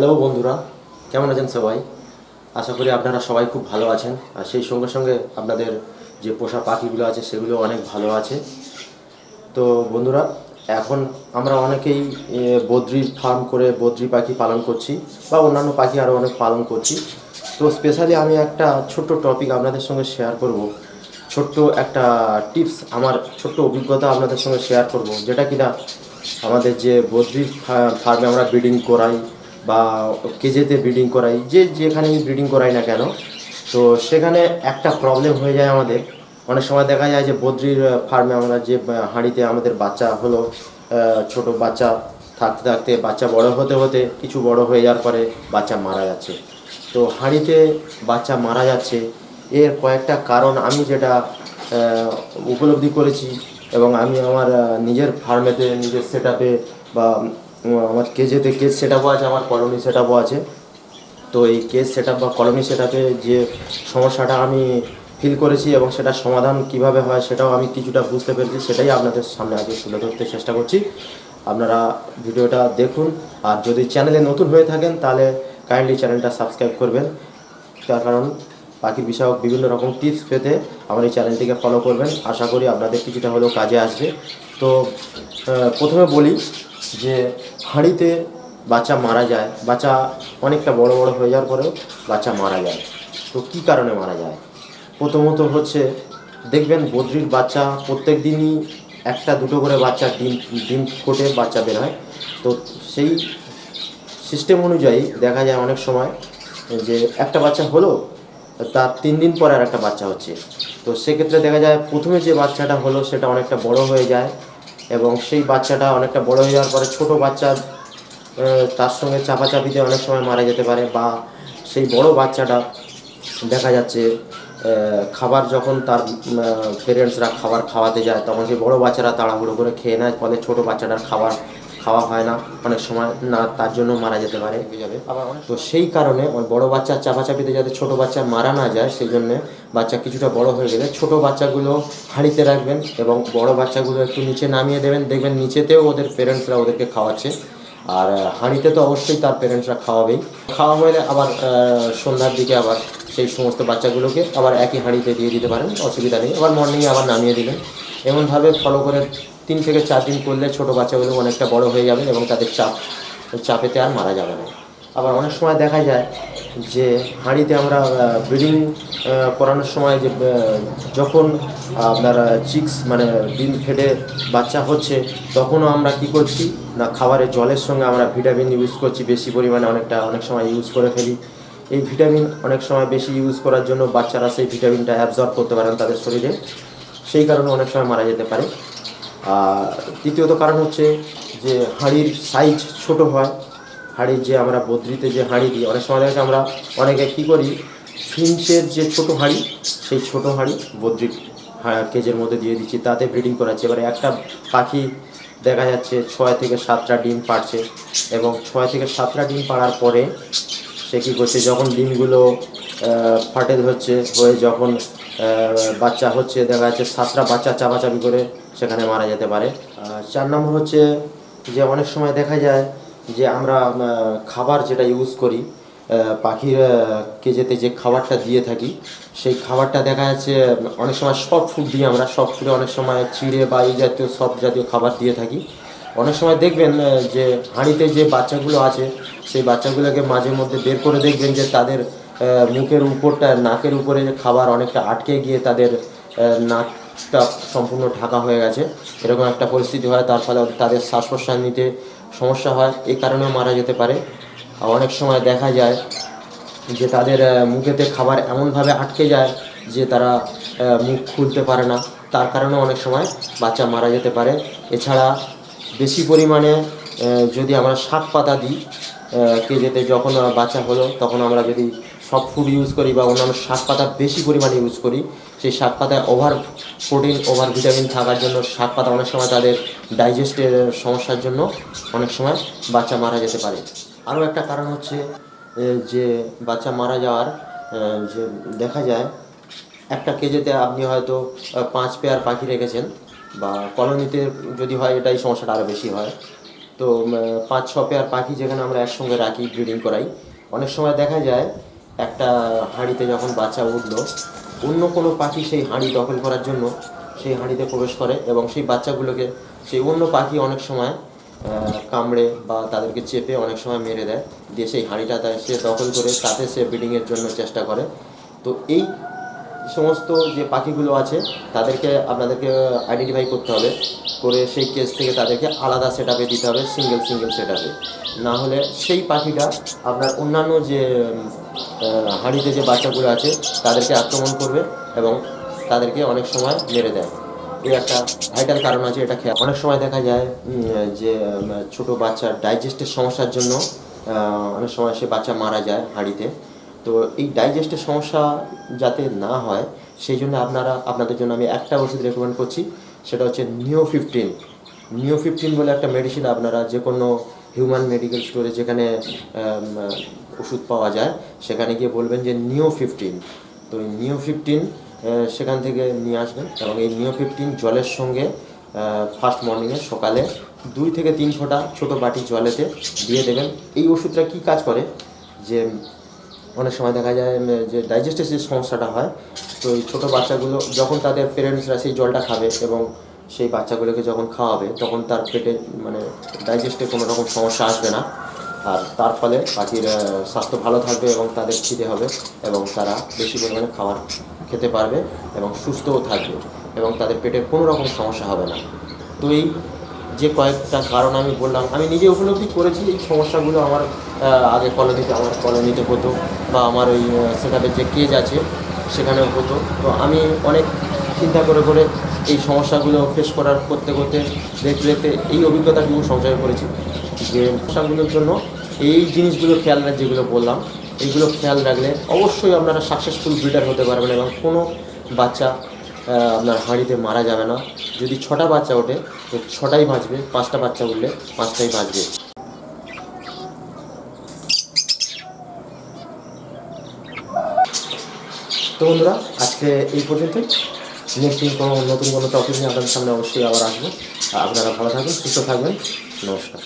Hello বন্ধুরা, কেমন আছেন সবাই? আশা করি আপনারা সবাই খুব ভালো আছেন। আর সেই সঙ্গে সঙ্গে আপনাদের যে পোষা পাখিগুলো আছে সেগুলো অনেক ভালো আছে। তো বন্ধুরা, এখন আমরা অনেকেই বদ্রির ফার্ম করে বদ্রি পাখি পালন করছি বা অন্যান্য পাখি আরও অনেক পালন করছি। তো স্পেশালি আমি একটা ছোট্ট টপিক আপনাদের সঙ্গে শেয়ার করব, ছোট্ট একটা টিপস, আমার ছোট্ট অভিজ্ঞতা আপনাদের সঙ্গে শেয়ার করব, যেটা কিনা আমাদের যে বদ্রির ফার্মে আমরা ব্রিডিং করাই বা কেজেতে ব্রিডিং করাই, যেখানেই ব্রিডিং করাই না কেন, তো সেখানে একটা প্রবলেম হয়ে যায় আমাদের। অনেক সময় দেখা যায় যে বদ্রির ফার্মে আমরা যে হাঁড়িতে আমাদের বাচ্চা হলো, ছোট বাচ্চা থাকতে থাকতে বাচ্চা বড় হতে হতে কিছু বড় হয়ে যাওয়ার পরে বাচ্চা মারা যাচ্ছে। তো হাঁড়িতে বাচ্চা মারা যাচ্ছে, এর কয়েকটা কারণ আমি যেটা উপলব্ধি করেছি, এবং আমি আমার নিজের ফার্মেতে নিজের সেট আপে বা আমার কেজেতে কেজ সেট আপও আছে, আমার কলোনি সেট আপও আছে। তো এই কেস সেট আপ বা কলোনি সেট আপে যে সমস্যাটা আমি ফিল করেছি এবং সেটার সমাধান কিভাবে হয় সেটাও আমি কিছুটা বুঝতে পেরেছি, সেটাই আপনাদের সামনে আগে তুলে ধরতে চেষ্টা করছি। আপনারা ভিডিওটা দেখুন, আর যদি চ্যানেলে নতুন হয়ে থাকেন তাহলে কাইন্ডলি চ্যানেলটা সাবস্ক্রাইব করবেন। তার কারণ পাখির বিষয়ক বিভিন্ন রকম টিপস পেতে আমার এই চ্যানেলটিকে ফলো করবেন। আশা করি আপনাদের কিছুটা হলেও কাজে আসবে। তো প্রথমে বলি যে হাঁড়িতে বাচ্চা মারা যায়, বাচ্চা অনেকটা বড় বড় হয়ে যাওয়ার পরেও বাচ্চা মারা যায়। তো কী কারণে মারা যায়? প্রথমত হচ্ছে, দেখবেন বদ্রির বাচ্চা প্রত্যেক দিনই একটা দুটো করে বাচ্চা ডিম ডিম ফোটে, বাচ্চা বের হয়। তো সেই সিস্টেম অনুযায়ী দেখা যায় অনেক সময় যে একটা বাচ্চা হলো, তার 3 দিন পরে আর একটা বাচ্চা হচ্ছে। তো সেক্ষেত্রে দেখা যায় প্রথমে যে বাচ্চাটা হলো সেটা অনেকটা বড় হয়ে যায়, এবং সেই বাচ্চাটা অনেকটা বড় হয়ে যাওয়ার পরে ছোটো বাচ্চা তার সঙ্গে চাপাচাপিতে অনেক সময় মারা যেতে পারে, বা সেই বড় বাচ্চাটা দেখা যাচ্ছে খাবার যখন তার পেরেন্টসরা খাবার খাওয়াতে যায় তখন সেই বড় বাচ্চারা তাড়াহুড়ো করে খেয়ে নেয়, ফলে ছোটো বাচ্চাটার খাবার খাওয়া হয় না, অনেক সময় না, তার জন্য মারা যেতে পারে, হয়ে যাবে আবার। তো সেই কারণে ওই বড় বাচ্চার চাপাচাপিতে যাতে ছোটো বাচ্চা মারা না যায়, সেই জন্যে বাচ্চা কিছুটা বড় হয়ে গেলে ছোটো বাচ্চাগুলো হাঁড়িতে রাখবেন এবং বড় বাচ্চাগুলো একটু নিচে নামিয়ে দেবেন। দেখবেন নিচেতেও ওদের পেরেন্টসরা ওদেরকে খাওয়াচ্ছে, আর হাঁড়িতে তো অবশ্যই তার পেরেন্টসরা খাওয়াবেই। খাওয়া হলে আবার সন্ধ্যার দিকে আবার সেই সমস্ত বাচ্চাগুলোকে আবার একই হাঁড়িতে দিয়ে দিতে পারেন, অসুবিধা নেই। আবার মর্নিংয়ে আবার নামিয়ে দেবেন। এমনভাবে ফলো করে 3 থেকে 4 দিন করলে ছোটো বাচ্চাগুলো অনেকটা বড় হয়ে যাবে এবং তাদের চাপেতে আর মারা যাবে না। আবার অনেক সময় দেখা যায় যে হাঁড়িতে আমরা ব্রিডিং করানোর সময় যে যখন আপনার চিক্স মানে ডিম ফেটে বাচ্চা হচ্ছে, তখনও আমরা কি করছি না, খাবারের জলের সঙ্গে আমরা ভিটামিন ইউজ করছি বেশি পরিমাণে, অনেক সময় ইউজ করে ফেলি। এই ভিটামিন অনেক সময় বেশি ইউজ করার জন্য বাচ্চারা সেই ভিটামিনটা অ্যাবজর্ব করতে পারেন তাদের শরীরে, সেই কারণে অনেক সময় মারা যেতে পারে। আর তৃতীয়ত কারণ হচ্ছে যে হাঁড়ির সাইজ ছোট হয়। হাঁড়ির যে আমরা বদ্রিতে যে হাঁড়ি দিই, অনেক সময় দেখা আমরা অনেকে কী করি, ফিঞ্চের যে ছোট হাঁড়ি, সেই ছোট হাঁড়ি বদ্রির কেজের মধ্যে দিয়ে দিচ্ছি, তাতে ব্রিডিং করাচ্ছি। এবারে একটা পাখি দেখা যাচ্ছে 6 থেকে 7টা ডিম পাড়ছে, এবং 6 থেকে 7টা ডিম পাড়ার পরে সে কী করছে, যখন ডিমগুলো ফাটেল হয়ে যখন বাচ্চা হচ্ছে, দেখা যাচ্ছে 7টা বাচ্চা চাপাচাপি করে সেখানে মারা যেতে পারে। 4 নম্বর হচ্ছে যে অনেক সময় দেখা যায় যে আমরা খাবার যেটা ইউজ করি, পাখির কেজেতে যে খাবারটা দিয়ে থাকি, সেই খাবারটা দেখা যাচ্ছে অনেক সময় সফট ফুড দিই আমরা। সফট ফুডে অনেক সময় চিড়ে বা এই জাতীয় সফট জাতীয় খাবার দিয়ে থাকি। অনেক সময় দেখবেন যে হাঁড়িতে যে বাচ্চাগুলো আছে, সেই বাচ্চাগুলোকে মাঝে মধ্যে বের করে দেখবেন যে তাদের মুখের উপরটা, নাকের উপরে খাবার অনেকটা আটকে গিয়ে তাদের নাকটা সম্পূর্ণ ঢাকা হয়ে গেছে, এরকম একটা পরিস্থিতি হয়। তার ফলে তাদের শ্বাস প্রশ্বাস নিতে সমস্যা হয়, এই কারণেও মারা যেতে পারে। আর অনেক সময় দেখা যায় যে তাদের মুখেতে খাবার এমনভাবে আটকে যায় যে তারা মুখ খুলতে পারে না, তার কারণেও অনেক সময় বাচ্চা মারা যেতে পারে। এছাড়া বেশি পরিমাণে যদি আমরা শাক পাতা দিই কেজেতে, যখন বাচ্চা হলো তখন আমরা যদি সফট ফুড ইউজ করি বা অন্যান্য শাক পাতা বেশি পরিমাণে ইউজ করি, সেই শাক পাতায় ওভার প্রোটিন, ওভার ভিটামিন থাকার জন্য শাক পাতা অনেক সময় তাদের ডাইজেস্টের সমস্যার জন্য অনেক সময় বাচ্চা মারা যেতে পারে। আরও একটা কারণ হচ্ছে যে বাচ্চা মারা যাওয়ার, যে দেখা যায় একটা কেজেতে আপনি হয়তো 5 পেয়ার পাখি রেখেছেন, বা কলোনিতে যদি হয় এটাই সমস্যাটা আরও বেশি হয়। তো 5-6 পেয়ার পাখি যেখানে আমরা একসঙ্গে রাখি, ব্রিডিং করাই, অনেক সময় দেখা যায় একটা হাঁড়িতে যখন বাচ্চা উঠলো, অন্য কোনো পাখি সেই হাঁড়ি দখল করার জন্য সেই হাঁড়িতে প্রবেশ করে এবং সেই বাচ্চাগুলোকে সেই অন্য পাখি অনেক সময় কামড়ে বা তাদেরকে চেপে অনেক সময় মেরে দেয়, দিয়ে সেই হাঁড়িটা সে দখল করে তাতে সে ব্রিডিংয়ের জন্য চেষ্টা করে। তো এই সমস্ত যে পাখিগুলো আছে তাদেরকে আপনাদেরকে আইডেন্টিফাই করতে হবে, করে সেই কেস থেকে তাদেরকে আলাদা সেট আপে দিতে হবে, সিঙ্গেল সেট আপে। না হলে সেই পাখিটা আপনার অন্যান্য যে হাঁড়িতে যে বাচ্চাগুলো আছে তাদেরকে আক্রমণ করবে এবং তাদেরকে অনেক সময় মেরে দেয়। এই একটা ভাইটাল কারণ আছে, এটা খেয়াল। অনেক সময় দেখা যায় যে ছোট বাচ্চার ডাইজেস্টের সমস্যার জন্য অনেক সময় সে বাচ্চা মারা যায় হাঁড়িতে। তো এই ডাইজেস্টের সমস্যা যাতে না হয় সেই জন্য আপনাদের জন্য আমি একটা ওষুধ রেকমেন্ড করছি, সেটা হচ্ছে নিও15 বলে একটা মেডিসিন। আপনারা যে কোনো হিউম্যান মেডিকেল স্টোরে যেখানে ওষুধ পাওয়া যায় সেখানে গিয়ে বলবেন যে নিও15। তো এই নিও15 সেখান থেকে নিয়ে আসবেন এবং এই নিও15 জলের সঙ্গে ফার্স্ট মর্নিংয়ে সকালে 2 থেকে 3 ফোঁটা ছোটো বাটি জলেতে দিয়ে দেবেন। এই ওষুধটা কী কাজ করে, যে অনেক সময় দেখা যায় যে ডাইজেস্টের যে সমস্যাটা হয়, তো এই ছোটো বাচ্চাগুলো যখন তাদের পেরেন্টসরা সেই জলটা খাবে এবং সেই বাচ্চাগুলোকে যখন খাওয়াবে তখন তার পেটে ডাইজেস্টে কোনো রকম সমস্যা আসবে না, আর তার ফলে পাখির স্বাস্থ্য ভালো থাকবে এবং তাদের খিদে হবে এবং তারা বেশি পরিমাণে খাবার খেতে পারবে এবং সুস্থও থাকবে এবং তাদের পেটের কোনো রকম সমস্যা হবে না। তো এই যে কয়েকটা কারণ আমি বললাম, আমি নিজে উপলব্ধি করেছি এই সমস্যাগুলো আমার আগে কলোনিতে হতো বা আমার ওই সেটআপের যে কেজ আছে সেখানেও হতো। তো আমি অনেক চিন্তা করে এই সমস্যাগুলো ফেস করতে দেখতে এই অভিজ্ঞতাটুকু সঞ্চয় করেছি যে সমস্যাগুলোর জন্য এই জিনিসগুলো যেগুলো বললাম এইগুলো খেয়াল রাখলে অবশ্যই আপনারা সাকসেসফুল ব্রিডার হতে পারবেন এবং কোনো বাচ্চা আপনার হাঁড়িতে মারা যাবে না। যদি 6টা বাচ্চা ওঠে তো 6টাই বাঁচবে, 5টা বাচ্চা উঠলে 5টাই বাঁচবে। তো বন্ধুরা, আজকে এই পর্যন্তই। নেক্সট দিন নতুন কোনো টপিক নিয়ে আপনাদের সামনে অবশ্যই আবার আসবো। আপনারা ভালো থাকবেন, সুস্থ থাকবেন। নমস্কার।